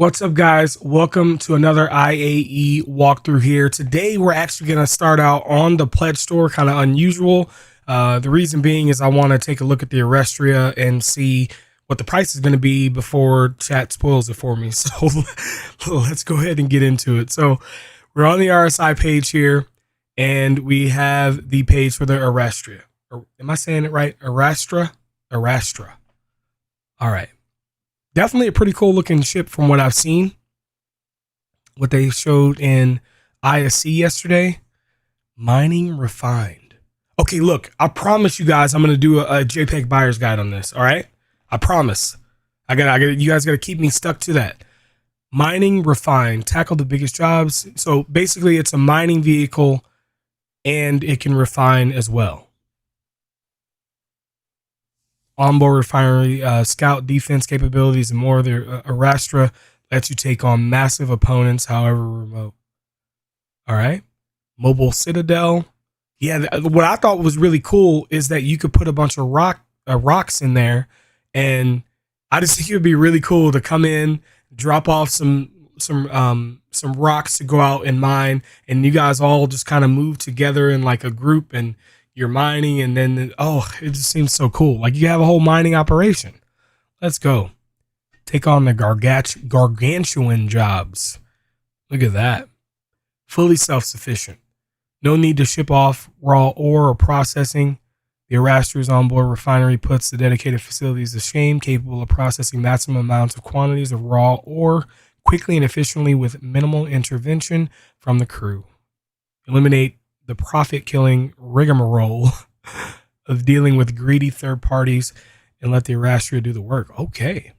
What's up, guys? Welcome to another IAE walkthrough here. Today, we're actually going to start out on the pledge store, kind of unusual. The reason being is I want to take a look at the Arastra and see what the price is going to be before chat spoils it for me. So let's go ahead and get into it. So we're on the RSI page here, and we have the page for the Arastra. Am I saying it right? Arastra? Arastra. All right. Definitely a pretty cool looking ship from what I've seen. What they showed in ISC yesterday. Mining refined. Okay, look, I promise you guys I'm going to do a JPEG buyer's guide on this, all right? I promise. I got you guys got to keep me stuck to that. Mining refined. Tackle the biggest jobs. So basically it's a mining vehicle and it can refine as well. Onboard refinery, scout defense capabilities, and more. The Arastra lets you take on massive opponents, however remote. All right. Mobile citadel. Yeah, what I thought was really cool is that you could put a bunch of rocks in there, and I just think it would be really cool to come in, drop off some rocks to go out and mine, and you guys all just kind of move together in like a group and you're mining, and then it just seems so cool. Like you have a whole mining operation. Let's go. Take on the gargantuan jobs. Look at that. Fully self-sufficient. No need to ship off raw ore or processing. The Arastra's onboard refinery puts the dedicated facilities to shame, capable of processing maximum amounts of quantities of raw ore quickly and efficiently with minimal intervention from the crew. Eliminate the profit-killing rigmarole of dealing with greedy third parties and let the Arastra do the work. Okay.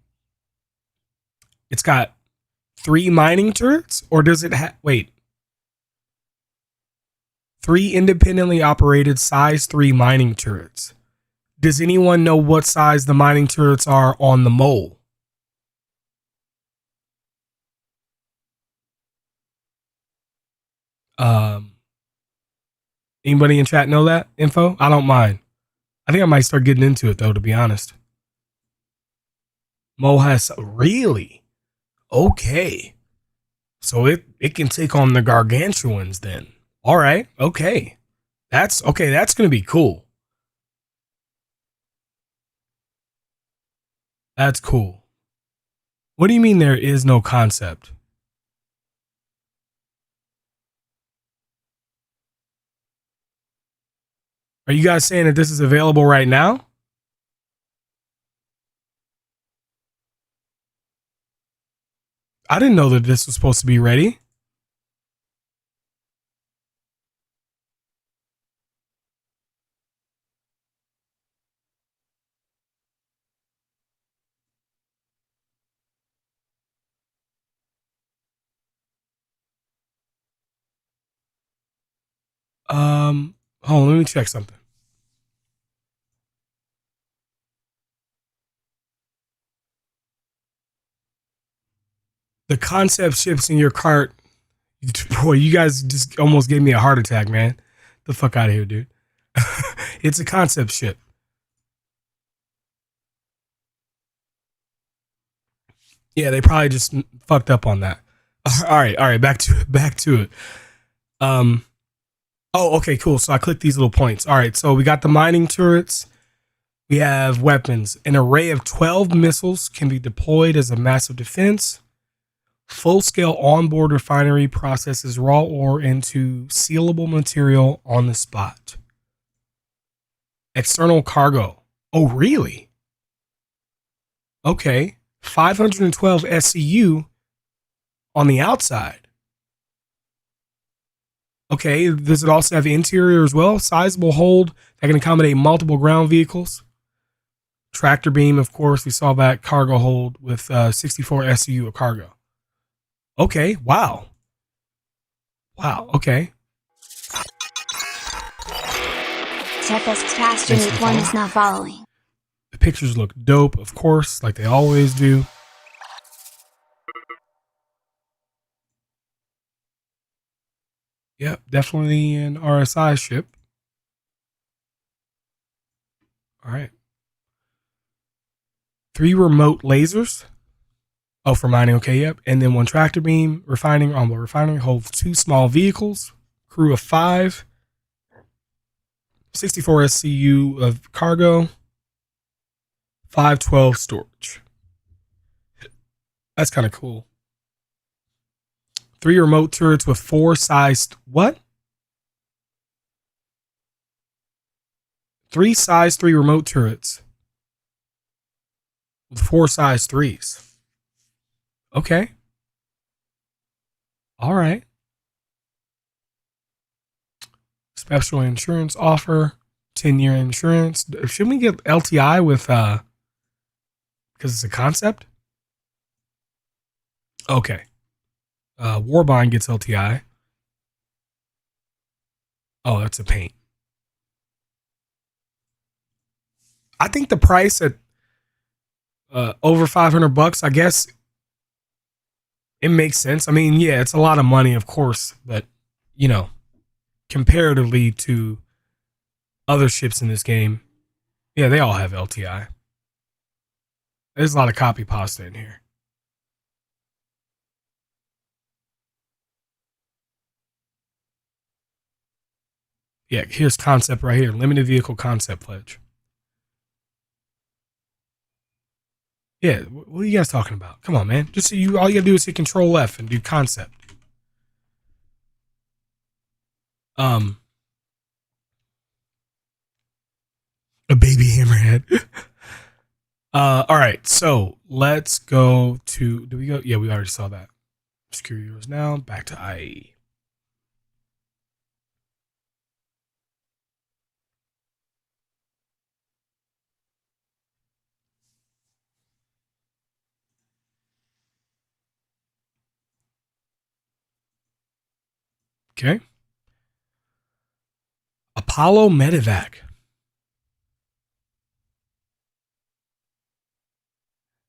It's got 3 mining turrets, or does it have... Wait. 3 independently operated size 3 mining turrets. Does anyone know what size the mining turrets are on the mole? Anybody in chat know that info? I don't mind. I think I might start getting into it though, to be honest. Mo has really? Okay. So it can take on the gargantuans then. All right. Okay. That's going to be cool. That's cool. What do you mean there is no concept? Are you guys saying that this is available right now? I didn't know that this was supposed to be ready. Hold on, let me check something. The concept ships in your cart. Boy, you guys just almost gave me a heart attack, man. The fuck out of here, dude. It's a concept ship. Yeah, they probably just fucked up on that. All right, back to it. Okay, cool. So I clicked these little points. All right, so we got the mining turrets. We have weapons. An array of 12 missiles can be deployed as a massive defense. Full-scale onboard refinery processes raw ore into sealable material on the spot. External cargo. Oh, really? Okay. 512 SCU on the outside. Okay. Does it also have interior as well? Sizable hold that can accommodate multiple ground vehicles. Tractor beam, of course. We saw that cargo hold with 64 SCU of cargo. Okay, wow. Okay. TFS task unit 1 is not following. The pictures look dope, of course, like they always do. Yep, definitely an RSI ship. All right. 3 remote lasers. Oh, for mining. Okay, yep. And then 1 tractor beam. Refining, onboard refinery holds 2 small vehicles. Crew of 5. 64 SCU of cargo. 512 storage. That's kind of cool. 3 remote turrets with 4 sized what? 3 size 3 remote turrets with 4 size 3s. Okay. All right. Special insurance offer, 10-year insurance. Shouldn't we get LTI with because it's a concept? Okay. Warbond gets LTI. Oh, that's a paint. I think the price at over $500, I guess it makes sense. I mean, yeah, it's a lot of money, of course, but you know, comparatively to other ships in this game, yeah, they all have LTI. There's a lot of copy pasta in here. Yeah, here's concept right here. Limited vehicle concept pledge. Yeah, what are you guys talking about? Come on, man. Just all you gotta do is hit Control F and do concept. A baby hammerhead. All right, so let's go to. Do we go? Yeah, we already saw that. Secure yours now. Back to IAE. Okay. Apollo Medevac.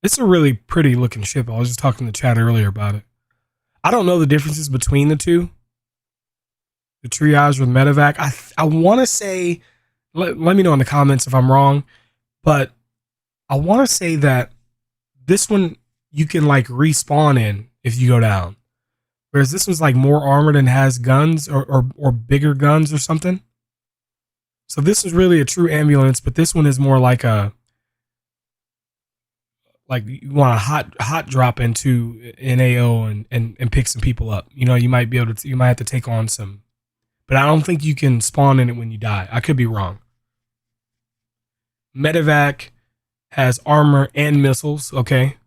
It's a really pretty looking ship. I was just talking to Chad earlier about it. I don't know the differences between the two. The triage with Medevac. I want to say, let me know in the comments if I'm wrong, but I want to say that this one you can like respawn in if you go down. Whereas this one's like more armored and has guns or bigger guns or something. So this is really a true ambulance, but this one is more like a you want to hot drop into an AO and pick some people up. You know, you might be able to you might have to take on some, but I don't think you can spawn in it when you die. I could be wrong. Medevac has armor and missiles. Okay.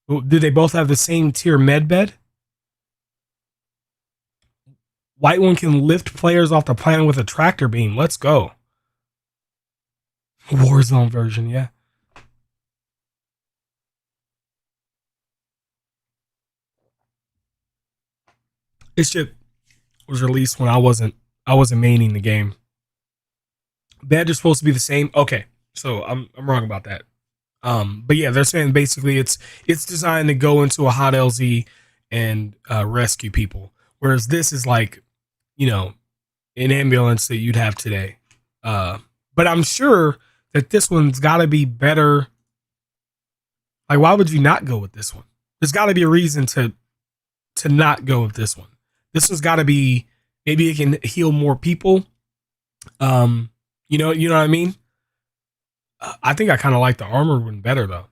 Do they both have the same tier med bed? White one can lift players off the planet with a tractor beam. Let's go. Warzone version, yeah. This ship was released when I wasn't maining the game. Bed is supposed to be the same. Okay, so I'm wrong about that. But yeah, they're saying basically it's designed to go into a hot LZ and rescue people, whereas this is like, you know, an ambulance that you'd have today. But I'm sure that this one's got to be better. Like, why would you not go with this one? There's got to be a reason to not go with this one. This one's got to be, maybe it can heal more people. You know what I mean? I think I kind of like the armored one better though.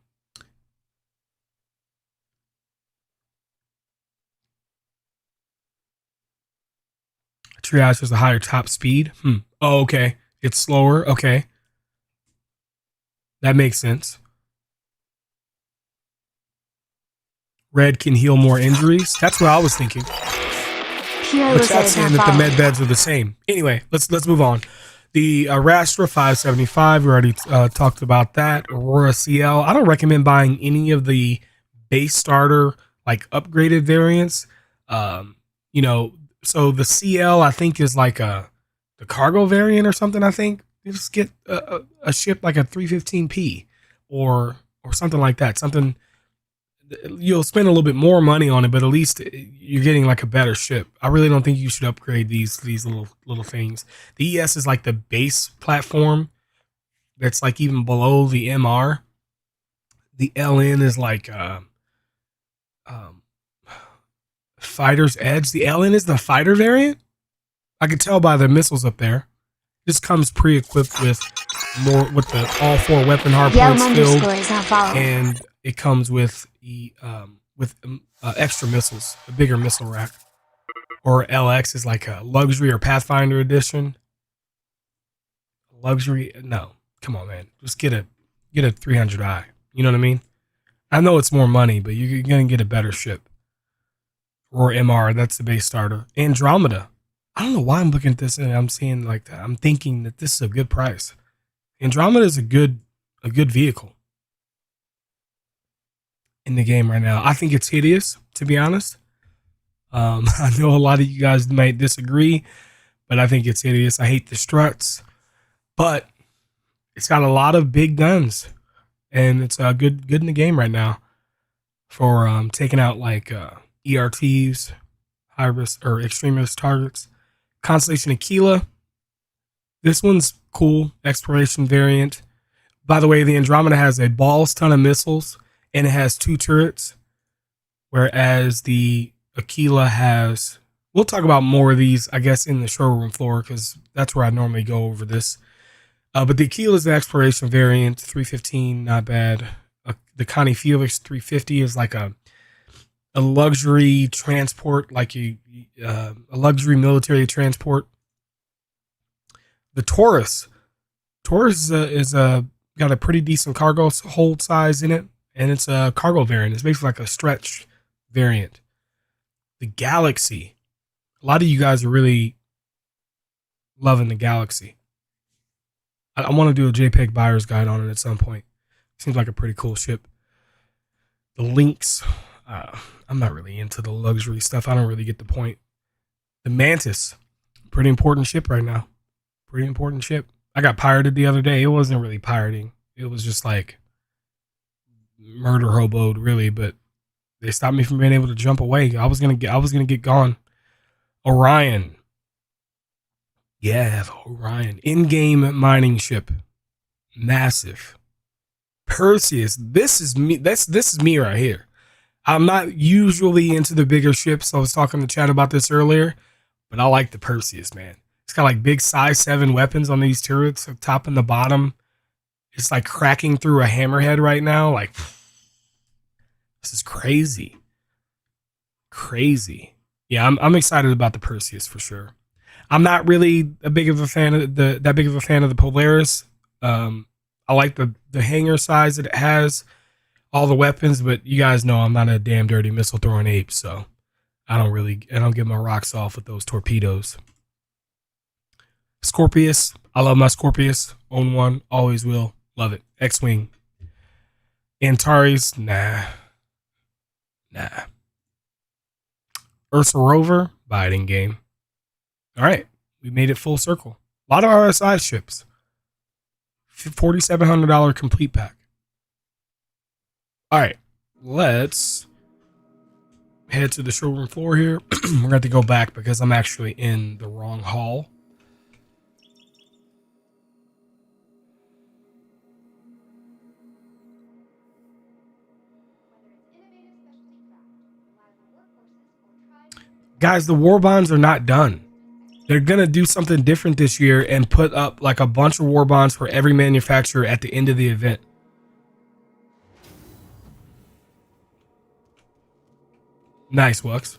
Triage has a higher top speed. Oh, okay. It's slower. Okay. That makes sense. Red can heal more injuries. That's what I was thinking. But chat's saying that the med beds are the same. Anyway, let's move on. The Arastra 575, we already talked about that. Aurora CL. I don't recommend buying any of the base starter, like upgraded variants. You know, so the CL I think is like the cargo variant or something. I think you just get a ship like a 315p or something like that. Something you'll spend a little bit more money on it, but at least you're getting like a better ship. I really don't think you should upgrade these little things. The ES is like the base platform that's like even below the MR. The LN is like Fighter's Edge. The LN is the fighter variant? I could tell by the missiles up there. This comes pre-equipped with the all 4 weapon hardpoints filled, and it comes with extra missiles, a bigger missile rack. Or LX is like a luxury or Pathfinder edition. Luxury? No, come on, man. Just get a 300i. You know what I mean? I know it's more money, but you're gonna get a better ship. Or MR, that's the base starter. Andromeda. I don't know why I'm looking at this and I'm seeing like that. I'm thinking that this is a good price. Andromeda is a good vehicle in the game right now. I think it's hideous, to be honest. I know a lot of you guys might disagree, but I think it's hideous. I hate the struts, but it's got a lot of big guns, and it's good in the game right now for taking out like ERTs, high risk or extreme risk targets. Constellation Aquila. This one's cool. Exploration variant. By the way, the Andromeda has a balls ton of missiles, and it has 2 turrets, whereas the Aquila has... We'll talk about more of these, I guess, in the showroom floor, because that's where I normally go over this. But the Aquila is the exploration variant. 315, not bad. The Connie Felix 350 is like a luxury transport, like a luxury military transport. The Taurus is got a pretty decent cargo hold size in it, and it's a cargo variant. It's basically like a stretch variant. The Galaxy, a lot of you guys are really loving the Galaxy. I want to do a JPEG buyer's guide on it at some point. Seems like a pretty cool ship. The Lynx. I'm not really into the luxury stuff. I don't really get the point. The Mantis. Pretty important ship right now. Pretty important ship. I got pirated the other day. It wasn't really pirating. It was just like murder hoboed, really, but they stopped me from being able to jump away. I was gonna get gone. Orion. Yeah, Orion. In-game mining ship. Massive. Perseus. This is me. This is me right here. I'm not usually into the bigger ships. I was talking to Chad about this earlier, but I like the Perseus, man. It's got like big size 7 weapons on these turrets, the top and the bottom. It's like cracking through a hammerhead right now. Like, this is crazy. Crazy. Yeah, I'm excited about the Perseus for sure. I'm not really a big of a fan of the Polaris. I like the hangar size that it has, all the weapons, but you guys know I'm not a damn dirty missile throwing ape, so I don't get my rocks off with those torpedoes. Scorpius. I love my Scorpius. Own one. Always will. Love it. X-Wing. Antares. Nah. Ursa Rover. Buy it in game. All right. We made it full circle. A lot of RSI ships. $4,700 complete pack. All right. Let's head to the showroom floor here. We're going to have to go back because I'm actually in the wrong hall. Guys, the war bonds are not done. They're going to do something different this year and put up like a bunch of war bonds for every manufacturer at the end of the event. Nice, Wux.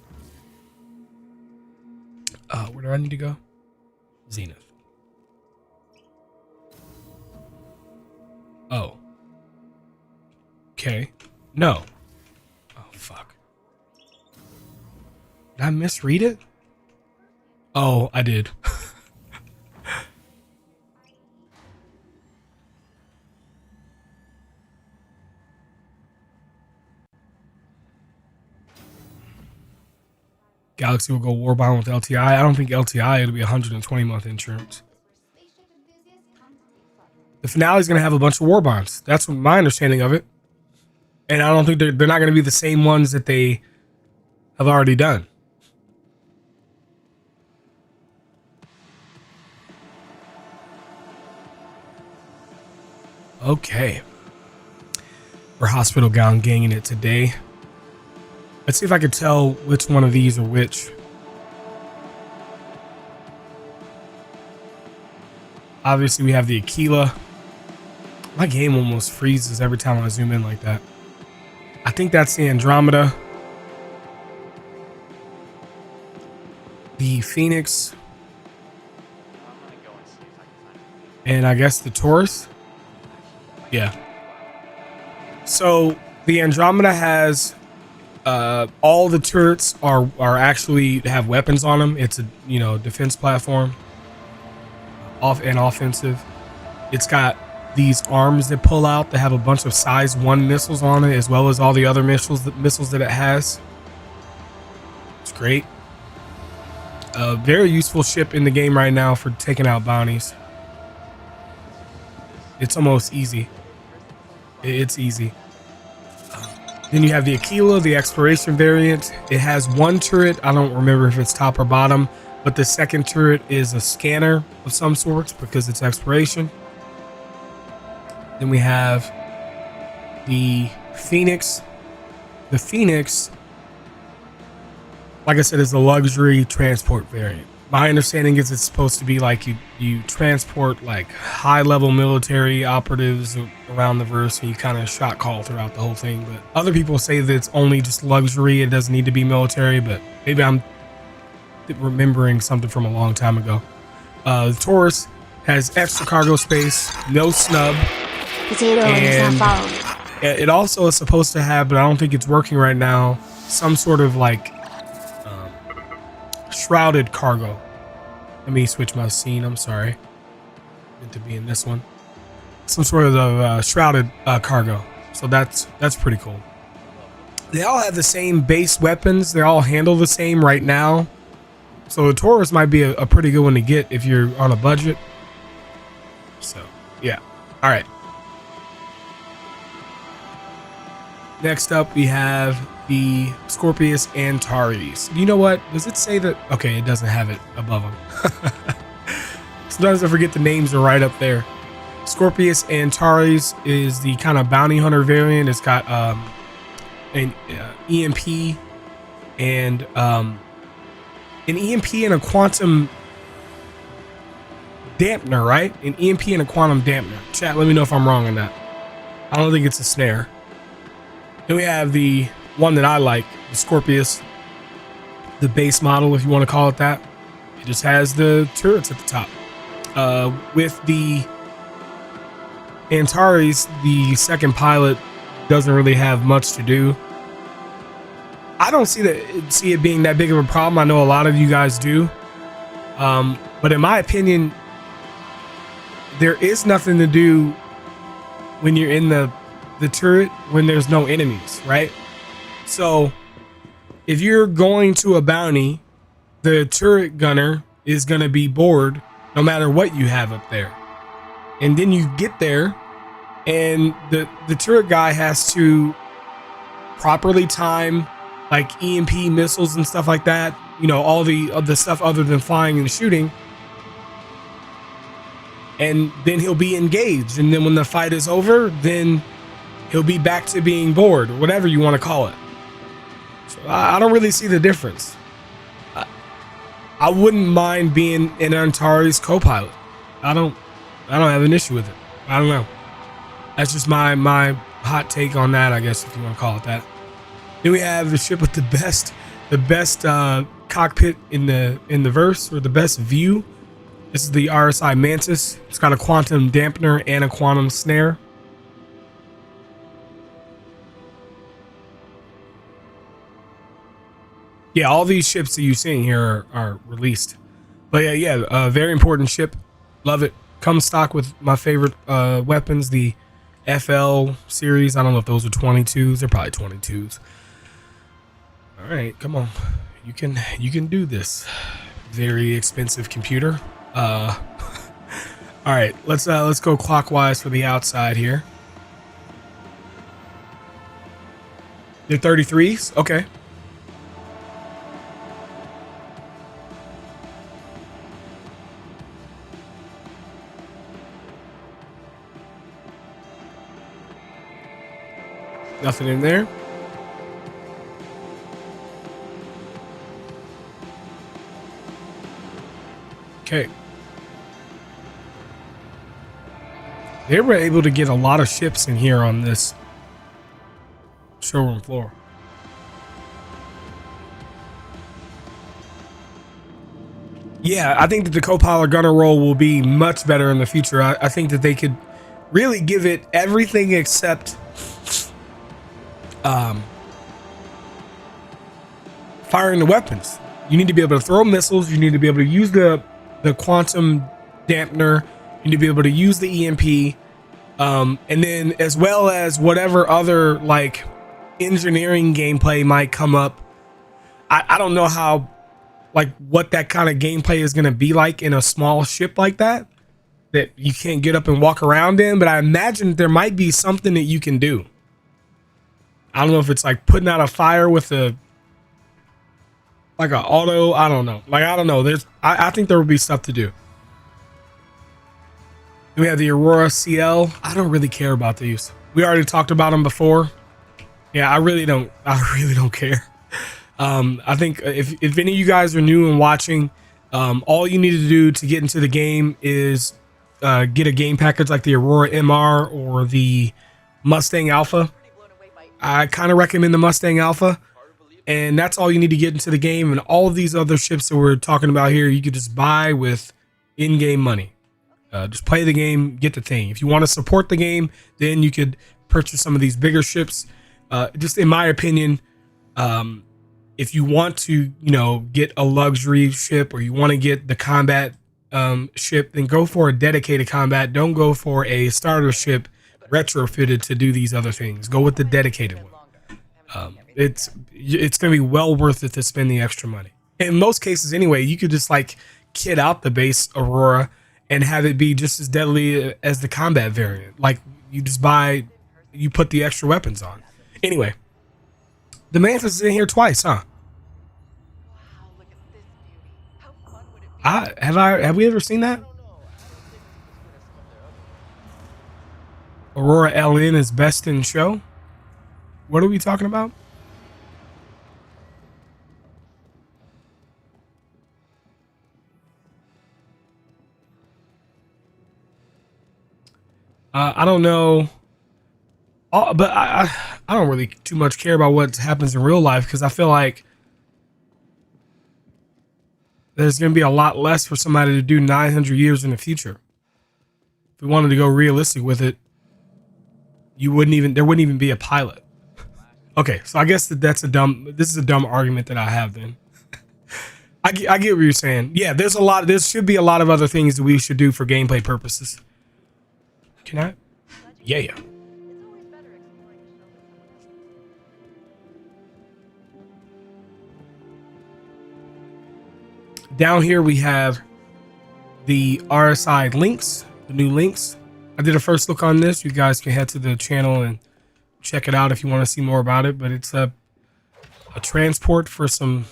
Where do I need to go? Zenith. Oh. Okay. No. Oh, fuck. Did I misread it? Oh, I did. Galaxy will go Warbond with LTI. I don't think LTI, it'll be 120-month insurance. The finale is going to have a bunch of Warbonds. That's my understanding of it. And I don't think they're not going to be the same ones that they have already done. Okay. We're hospital gown ganging it today. Let's see if I could tell which one of these are which. Obviously, we have the Aquila. My game almost freezes every time I zoom in like that. I think that's the Andromeda. The Phoenix. And I guess the Taurus. Yeah. So the Andromeda has all the turrets are actually have weapons on them. It's a defense platform, offensive. It's got these arms that pull out that have a bunch of size 1 missiles on it, as well as all the other missiles that it has. It's great. A very useful ship in the game right now for taking out bounties. It's almost easy. It's easy. Then you have the Aquila, the exploration variant. It has 1 turret. I don't remember if it's top or bottom, but the second turret is a scanner of some sorts because it's exploration. Then we have the Phoenix. The Phoenix, like I said, is the luxury transport variant. My understanding is it's supposed to be like you transport like high-level military operatives around the verse, and you kind of shot call throughout the whole thing. But other people say that it's only just luxury. It doesn't need to be military, but maybe I'm remembering something from a long time ago. The Taurus has extra cargo space, no snub. Potato is not followed. It also is supposed to have, but I don't think it's working right now, some sort of like shrouded cargo. Let me switch my scene. I'm sorry. Meant to be in this one. Some sort of shrouded cargo. So that's pretty cool. They all have the same base weapons. They all handle the same right now. So the Taurus might be a pretty good one to get if you're on a budget. So yeah. All right. Next up, we have the Scorpius and Mantis. You know what? Does it say that? Okay, it doesn't have it above them. Sometimes I forget the names are right up there. Scorpius and Mantis is the kind of bounty hunter variant. It's got an EMP and an EMP and a quantum dampener, right? An EMP and a quantum dampener. Chat, let me know if I'm wrong on that. I don't think it's a snare. Then we have the one that I like, the Scorpius, the base model, if you want to call it that. It just has the turrets at the top. With the Antares, the second pilot doesn't really have much to do. I don't see it being that big of a problem. I know a lot of you guys do. But in my opinion, there is nothing to do when you're in the turret when there's no enemies, right? So if you're going to a bounty, the turret gunner is going to be bored no matter what you have up there. And then you get there and the turret guy has to properly time like EMP missiles and stuff like that, all the stuff other than flying and shooting. And then he'll be engaged, and then when the fight is over, then he'll be back to being bored, or whatever you want to call it. So I don't really see the difference. I wouldn't mind being an Antares co-pilot. I don't have an issue with it. I don't know. That's just my hot take on that, I guess, if you want to call it that. Then we have the ship with the best cockpit in the verse, or the best view. This is the RSI Mantis. It's got a quantum dampener and a quantum snare. Yeah, all these ships that you're seeing here are released. But yeah, very important ship. Love it. Comes stock with my favorite weapons, the FL series. I don't know if those are 22s. They're probably 22s. All right, come on. You can do this. Very expensive computer. All right, let's go clockwise for the outside here. They're 33s. Okay. Nothing in there. Okay. They were able to get a lot of ships in here on this showroom floor. Yeah, I think that the co-pilot gunner role will be much better in the future. I think that they could really give it everything except firing the weapons. You need to be able to throw missiles. You need to be able to use the quantum dampener. You need to be able to use the EMP. And then as well as whatever other like engineering gameplay might come up. I don't know how, like what that kind of gameplay is going to be like in a small ship like that you can't get up and walk around in, but I imagine there might be something that you can do. I don't know if it's like putting out a fire with a like an auto. I don't know. Like, I don't know. I think there will be stuff to do. We have the Aurora CL. I don't really care about these. We already talked about them before. Yeah, I really don't care. I think if any of you guys are new and watching, all you need to do to get into the game is get a game package like the Aurora MR or the Mustang Alpha. I kind of recommend the Mustang Alpha, and that's all you need to get into the game. And all of these other ships that we're talking about here, you could just buy with in-game money. Just play the game, get the thing. If you want to support the game, then you could purchase some of these bigger ships. Just in my opinion, if you want to, get a luxury ship or you want to get the combat ship, then go for a dedicated combat. Don't go for a starter ship retrofitted to do these other things. Go with the dedicated one. It's going to be well worth it to spend the extra money. In most cases, anyway, you could just like kit out the base Aurora and have it be just as deadly as the combat variant. Like you put the extra weapons on. Anyway, the Mantis is in here twice, huh? Have we ever seen that? Aurora LN is best in show. What are we talking about? I don't know, but I don't really too much care about what happens in real life because I feel like there's going to be a lot less for somebody to do 900 years in the future. If we wanted to go realistic with it, there wouldn't even be a pilot. Okay, so I guess this is a dumb argument that I have then. I get what you're saying. Yeah, there should be a lot of other things that we should do for gameplay purposes. Can I? Yeah. Down here we have the RSI Lynx, the new Lynx. I did a first look on this. You guys can head to the channel and check it out if you want to see more about it. But it's a transport for some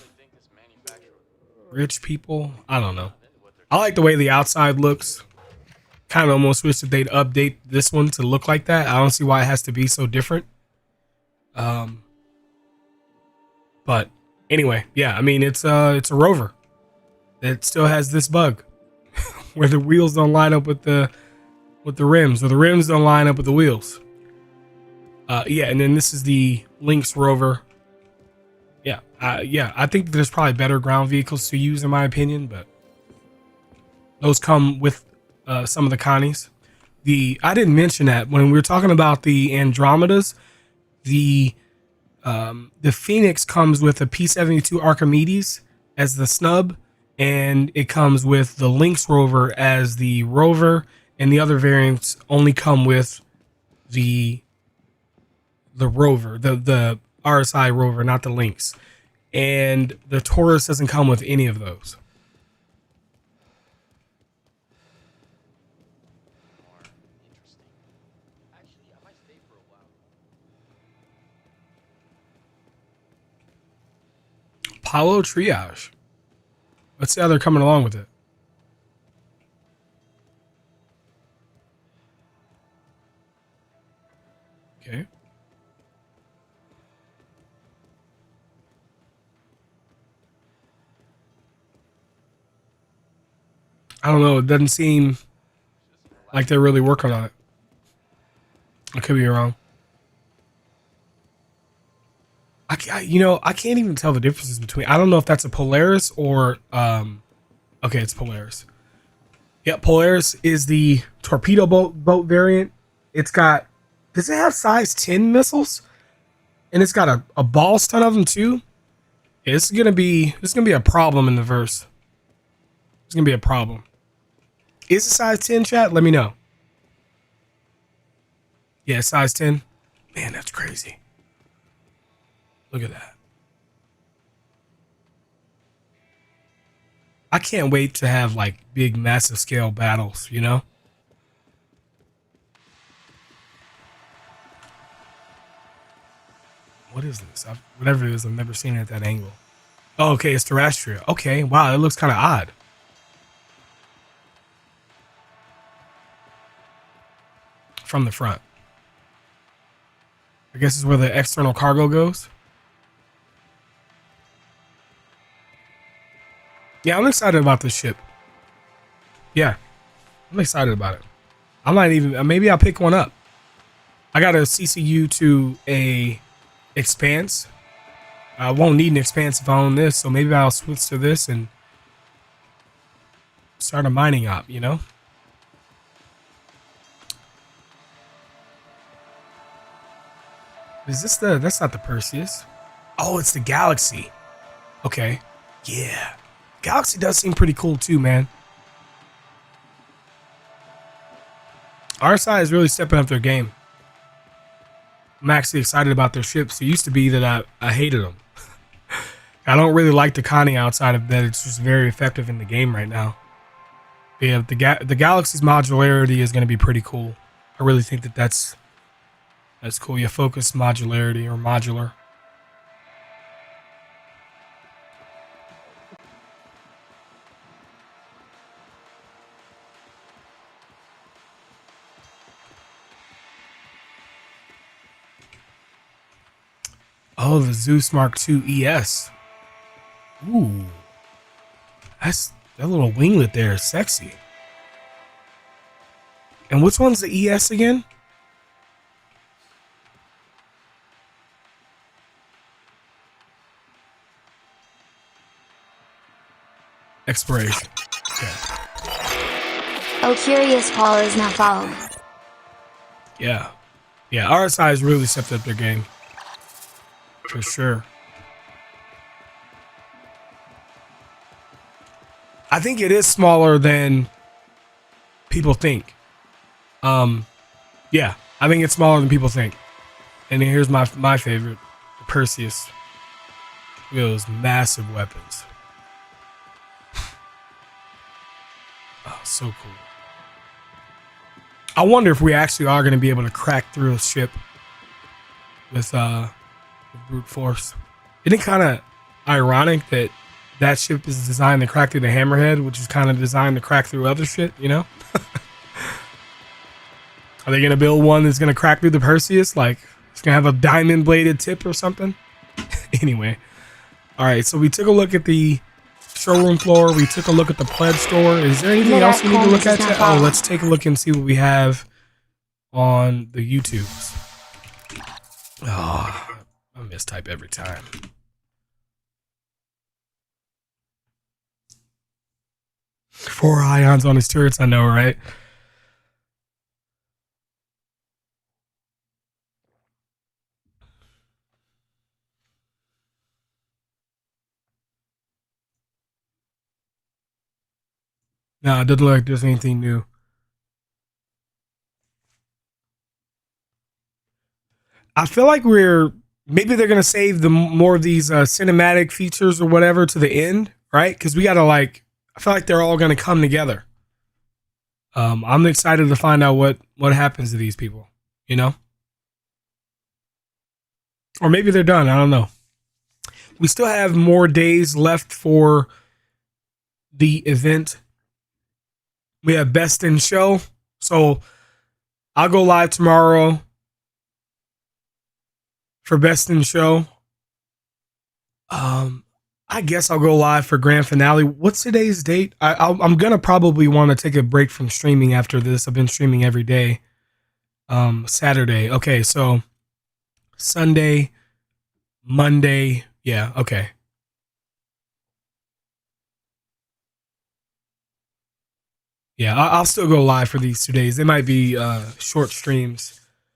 rich people. I don't know. I like the way the outside looks. Kind of almost wish that they'd update this one to look like that. I don't see why it has to be so different. But anyway, yeah, I mean it's a rover. It still has this bug where the wheels don't line up with the rims, or the rims don't line up with the wheels. Yeah, and then this is the Lynx rover. Yeah, I think there's probably better ground vehicles to use in my opinion, but those come with some of the Connies. I didn't mention that when we were talking about the Andromedas, the Phoenix comes with a P-72 Archimedes as the snub, and it comes with the Lynx rover as the rover, and the other variants only come with the rover, the RSI rover, not the Lynx. And the Taurus doesn't come with any of those. Apollo Triage. Let's see how they're coming along with it. Okay. I don't know. It doesn't seem like they're really working on it. I could be wrong. I can't even tell the differences between. I don't know if that's a Polaris or okay, it's Polaris. Yep, Polaris is the torpedo boat variant. It's got. Does it have size 10 missiles? And it's got a ball ton of them too. Yeah, this is gonna be a problem in the verse. It's gonna be a problem. Is it size 10, chat? Let me know. Yeah, size 10. Man, that's crazy. Look at that. I can't wait to have like big, massive scale battles, you know? What is this? Whatever it is, I've never seen it at that angle. Oh, okay, it's terrestrial. Okay, wow, it looks kind of odd. From the front. I guess is where the external cargo goes. Yeah, I'm excited about this ship. Yeah, I'm excited about it. I might even, maybe I'll pick one up. I got a CCU to a Expanse. I won't need an Expanse if I own this, so maybe I'll switch to this and start a mining op, you know? Is this that's not the Perseus. Oh, it's the Galaxy. Okay. Yeah. Galaxy does seem pretty cool too, man. RSI is really stepping up their game. I'm actually excited about their ships. It used to be that I hated them. I don't really like the Connie outside of that. It's just very effective in the game right now. Yeah, the Galaxy's modularity is going to be pretty cool. I really think that's cool. Yeah, focus modularity or modular. Oh, the Zeus Mark II ES. Ooh. That little winglet there is sexy. And which one's the ES again? Exploration. Okay. Oh, curious Paul is now followed. Yeah. Yeah, RSI has really stepped up their game. For sure. I think it is smaller than people think. Yeah, I think it's smaller than people think. And here's my favorite, Perseus. Look at those massive weapons. Oh, so cool. I wonder if we actually are going to be able to crack through a ship with brute force. Isn't it kind of ironic that that ship is designed to crack through the Hammerhead, which is kind of designed to crack through other shit, you know? Are they going to build one that's going to crack through the Perseus? Like, it's going to have a diamond bladed tip or something? Anyway. All right, so we took a look at the showroom floor. We took a look at the pledge store. Is there anything else we need to look at yet? Oh, let's take a look and see what we have on the YouTubes. Oh, I mistype every time. Four ions on his turrets, I know, right? No, it doesn't look like there's anything new. I feel like maybe they're gonna save the more of these cinematic features or whatever to the end, right? Because we gotta I feel like they're all gonna come together. I'm excited to find out what happens to these people, you know, or maybe they're done. I don't know. We still have more days left for the event. We have Best in Show, so I'll go live tomorrow for Best in Show. I guess I'll go live for grand finale. What's today's date? I'm gonna probably want to take a break from streaming after this. I've been streaming every day. Saturday. Okay, so Sunday, Monday. Yeah, okay. Yeah, I'll still go live for these 2 days. They might be short streams.